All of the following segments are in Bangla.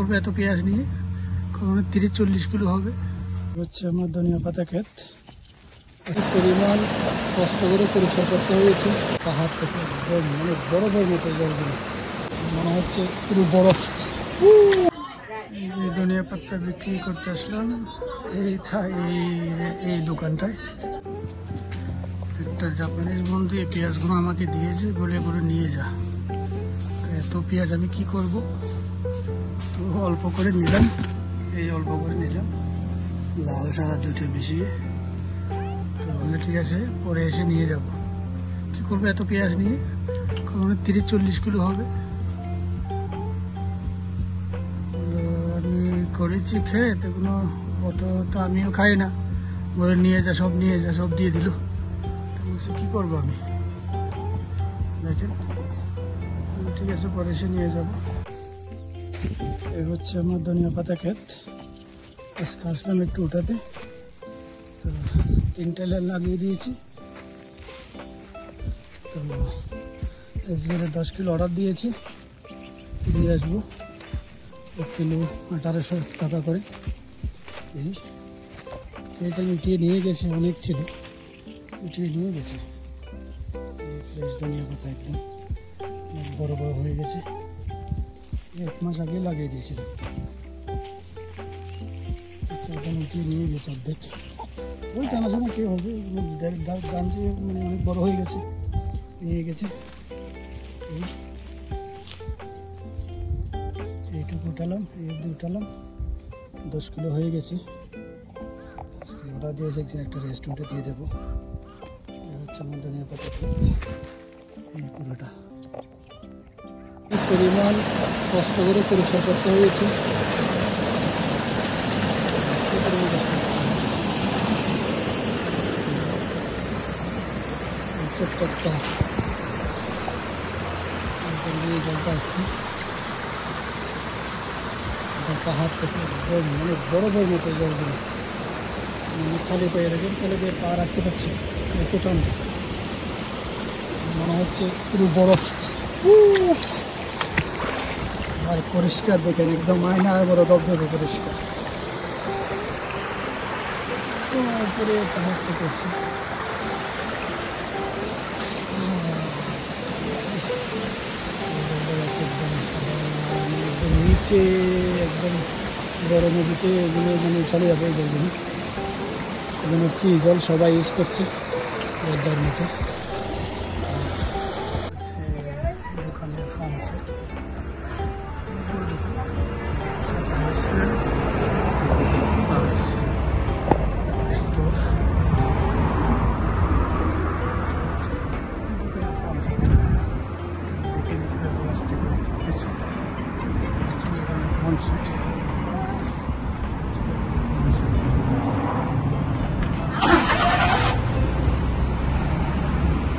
করবো এত পেঁয়াজ নিয়ে? 30-40 কিলো হবে। হচ্ছে আমার ধনিয়া পাতা ক্ষেত। পরিমাণ কষ্ট করে পরিষ্কার করতে হয়েছে পাহাড় থেকে, মানে বরফের মতো জলগুলো মনে হচ্ছে পুরো বরফ। এই যে ধনিয়া পাতা বিক্রি করতে আসলাম এই দোকানটায়। একটা জাপানিজ বন্ধু এই পেঁয়াজগুলো আমাকে দিয়েছে, বলে করে নিয়ে যা। এত পেঁয়াজ আমি কি করব, তো অল্প করে নিলাম, অল্প করে নিলাম, লাল সাদা দুটো মিশিয়ে। তো ঠিক আছে, পরে এসে নিয়ে যাব। কি করবো এত পেঁয়াজ নিয়ে? 30-40 কিলো হবে। আমি করেছি খেত, এগুলো অত তো আমিও খাই না, বলে নিয়ে যা, সব নিয়ে যা, সব দিয়ে দিল। কি করবো আমি, দেখেন। ঠিক আছে, পরে এসে নিয়ে যাব। এই হচ্ছে আমার ধনিয়া পাতা ক্ষেত। আজকে আসলাম একটু উঠাতে, তো 3টে লাইন লাগিয়ে দিয়েছি। তো আজকে 10 কিলো অর্ডার দিয়েছি, দিয়ে আসবো। 1 কিলো 1800 টাকা করে। এই এটা উঠিয়ে নিয়ে গেছে, অনেক ছিল, উঠিয়ে নিয়ে গেছে। ফ্রেশ ধনিয়া পাতা একদম বড় বড় হয়ে গেছে। 1 মাস আগে লাগিয়ে দিয়েছিল, উঠিয়ে নিয়ে গেছে অর্ধেক। ওই জানাশোনা কে হবে, গান যে মানে অনেক বড় হয়ে গেছে, নিয়ে গেছে। এইটুকু উঠালাম, এই অবধি উঠালাম, 10 কিলো হয়ে গেছে। আজকে অর্ডার দিয়েছে একজন, একটা রেস্টুরেন্টে দিয়ে দেবো। হচ্ছে আমার ধনিয়া পাতা ক্ষেত, এই পুরোটা। পরিমাণ কষ্ট করে পরিষ্কার করতে হয়েছে। জলটা আসছে পাহাড় থেকে, মানে বরফের মতো জলগুলো। খালি পায়ে রাখেন, খালি পায়ে পা রাখতে পারছি, এত ঠান্ডা, মনে হচ্ছে পুরো বরফ। আর পরিষ্কার দেখেন, একদম আয়নার মতো দবদবে পরিষ্কার। তো উপরে পাহাড় থেকে এসে নিচে একদম বড় নদীতে এগুলো মানে চলে যাবে। এই জলগুলো এগুলো কি জল সবাই ইউজ করছে দরজার মতো। দোকানের farm set, restaurant plus store. দোকানের ফার্ম সেট দেখে দিচ্ছি, তারপর আসতে করে কিছু ফার্ম সেট।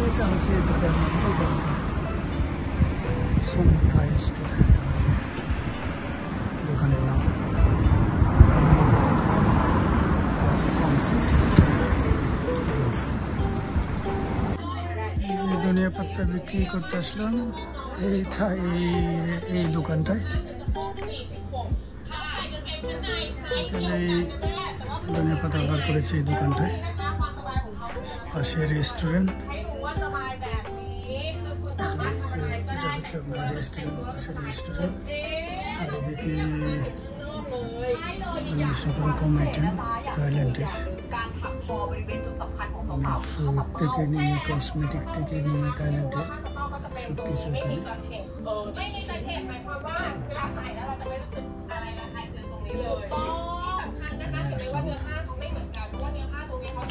এটা হচ্ছে দোকানের থাই স্টোর, দোকানের নাম ফার্ম সেট। ধনিয়া পাতা বিক্রি করতে আসলাম এই দোকানটায়। এখানে ধনিয়া পাতা অর্ডার করেছি এই দোকানটায়। পাশে রেস্টুরেন্ট, এটা হচ্ছে আপনার রেস্টুরেন্ট, পাশে রেস্টুরেন্ট। আর এদিকে সব রকম আইটেম থাইল্যান্ডের, ফ্রুট থেকে নিয়ে কসমেটিক থেকে নিয়ে থাইল্যান্ডের সব কিছু এখানে। আসলাম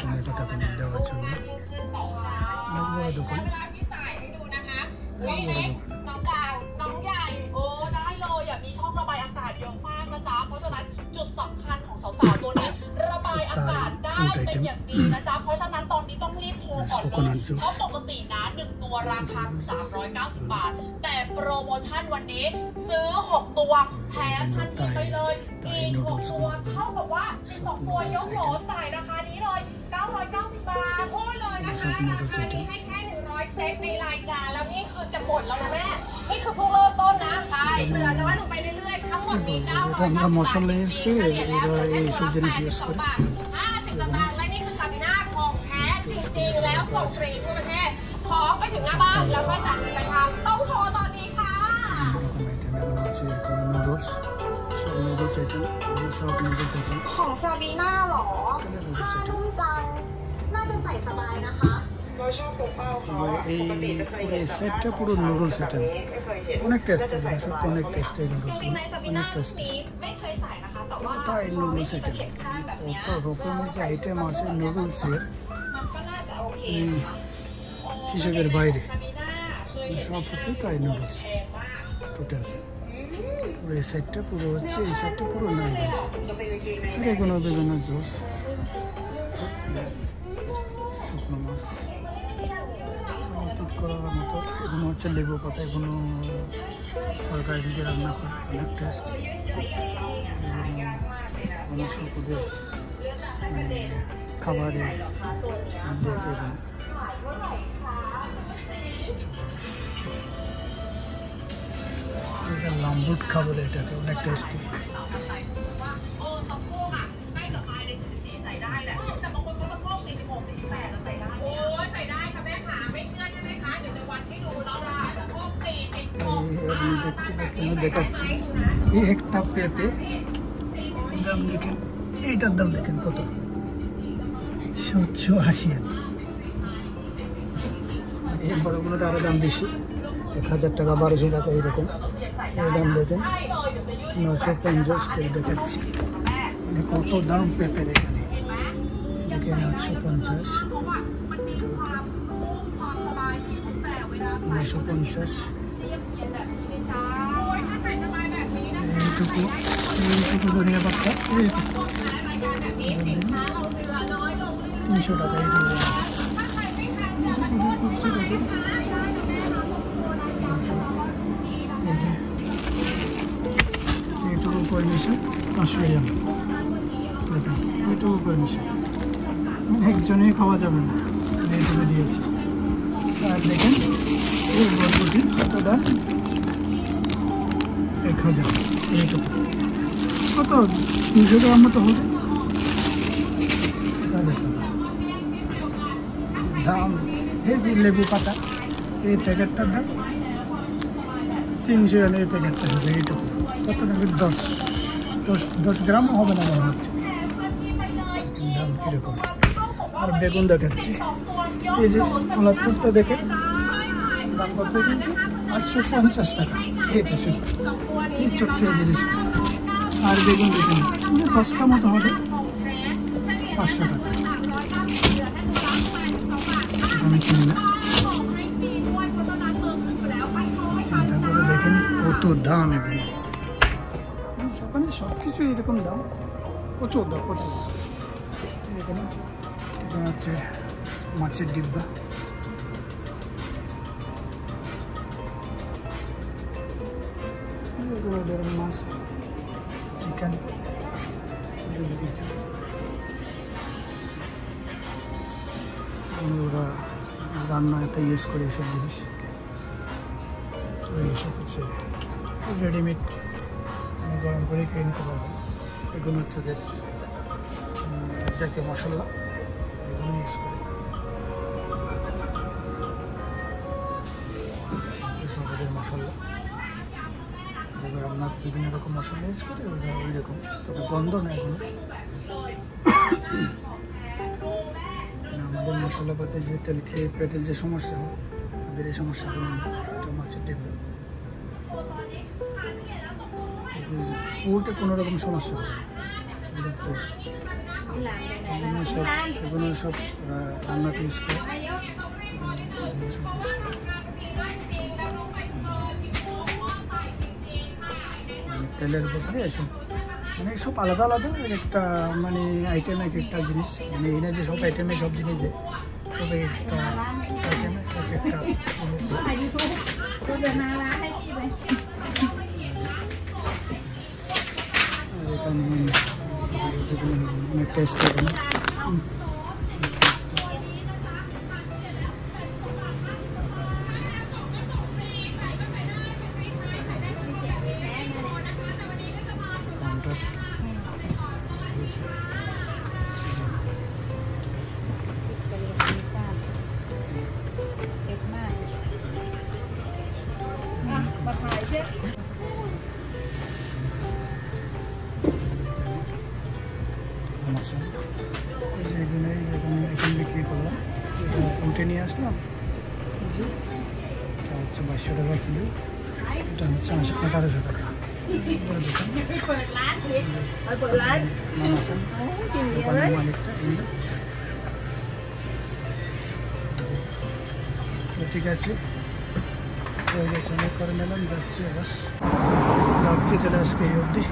ধনিয়া পাতা কিনে দেওয়ার জন্য। অনেক বড় দোকান, ফুড আইটেম, কোকোনাট জুস।ปกตินะ1ตัวราคา390 บาทแต่โปรโมชั่นวันนี้ซื้อ6ตัวแถมทันทีไปเลยอีก6ตัวเท่ากับว่า12ตัวยกโหลจ่ายราคานี้เลย990 บาทพูดเลยนะคะราคานี้ให้แค่ เซ็ตในรายการแล้วนี่คือจะหมดแล้วนะแม่นี่คือเพิ่งเริ่มต้นนะใช่เหลือน้อยลงไปเรื่อยๆทั้งหมดมี9 এটা আমরা মশলা ইউজ করি ওরা এইসব জিনিস ইউজ করে 50 สตางค์และนี่คือซาบิน่าของแท้จริงๆแล้วส่งฟรีทั่วประเทศของไปถึงหน้าบ้านแล้วก็จัดไปทางต้องโทรตอนนี้ค่ะ এরকম আইটেম এগুলো হচ্ছে নুডলস সব নুডলস আইটেম সব নুডলস আইটেম ของซาบีน่าหรอผ้านุ่มจัง น่าจะใส่สบายนะคะ এই এই সেটটা পুরো নুডলস আইটেম অনেক টেস্টি সত্যি অনেক টেস্টি নুডলস จริงๆในซาบี অনেক น่า টেস্টি นี้ไม่เคยใส่นะคะ แต่ว่า তাই নুডলস আইটেম কত রকমের যে আইটেম আছে নুডলসের มันก็น่าจะโอเค এই হিসেবের বাইরে সব হচ্ছে তাই নুডলস টোটাল পুরো এই সাইডটা পুরো হচ্ছে এই সাইডটা পুরো নুডলস বেগুনো বেগুনো জুস শুকনো মাছ ঠিক করার মতো এগুলো হচ্ছে লেবু পাতা এগুলো তরকারি দিকে রান্না করে অনেক টেস্ট অনেক সব ওদের মানে খাবারের মধ্যে এগুলো এটা লাম্বুট খাবার এটাকে অনেক টেস্টি আপনি দেখতে পাচ্ছেন দেখাচ্ছি এই একটা পেঁপে দাম দেখেন এইটার দাম দেখেন কত 780 এই বড়গুলোতে আরো দাম বেশি 1000 টাকা 1200 টাকা এরকম এই দাম দেখেন 950 থেকে দেখাচ্ছি মানে কত দাম পেঁপের এখানে দেখেন 850 950 এইটুকু ধনিয়া পাতা 300 টাকা এইটুকু এইটুকু পারমিশন 500 গ্রাম দেখেন এইটুকু পারমিশন একজনেই খাওয়া যাবে না এইটুকু দিয়েছি আর দেখেন এই বরবটি কত দাম 1000 এইটুকু কত 200 গ্রাম মতো হবে দাম এই যে লেবু পাতা এই প্যাকেটটার দাম 300 এই প্যাকেটটা হবে এইটুকু কত নাকি 10 গ্রাম হবে না মনে হচ্ছে দাম কীরকম আর বেগুন দেখাচ্ছি এই যে কলাপুরটা দেখে দাম কত কিনছে 850 টাকা এটা শুধু এই ছোট্ট এই জিনিসটা আর বেগুন দেখুন 10টা মতো হবে 500 টাকা আমি চিনি না চিন্তা করে দেখেন কত দাম এগুলো সকালে সব কিছু এরকম দাম প্রচুর দাম প্রচুর এখানে এখানে হচ্ছে মাছের ডিব্বা এগুলো ওদের মাছ চিকেন কিছু ওরা রান্নাতে ইউজ করে এসব জিনিস এইসব হচ্ছে রেডিমেড গরম করে খেয়ে নিতে পারবেন এগুলো হচ্ছে ওদের যাকে মশলা এগুলো ইউজ করে সব ওদের মশলা যেভাবে আপনার বিভিন্ন রকম মশলা ইউজ করে ওরা ওই রকম তবে গন্ধ না এগুলো আমাদের মশলাপাতে যে তেল খেয়ে পেটের যে সমস্যা হয় ওদের এই সমস্যাগুলো নেই এটা মাছের ডিব্বা ওটা কোনো রকম সমস্যা হয় একদম ফ্রেশ এগুলো সব রান্নাতে ইউজ করে মানে তেলের বদলে এসব মানে সব আলাদা আলাদা একটা মানে আইটেম এক একটা জিনিস মানে এই না যে সব আইটেমে সব জিনিস দেয় সব একটা আইটেমে এক একটা এখানে টেস্ট এখানে ঘুঁটে নিয়ে আসলাম। এই যে এটা হচ্ছে 2200 টাকা কিলো, এটা হচ্ছে 1800 টাকা। বড় দোকান। নাম আছে দোকানের মালিকটা ইনি। তো ঠিক আছে, হয়ে গেছে, অনেক করে নিলাম, যাচ্ছি আবার রাখছি। তাহলে আজকে এই অবধি।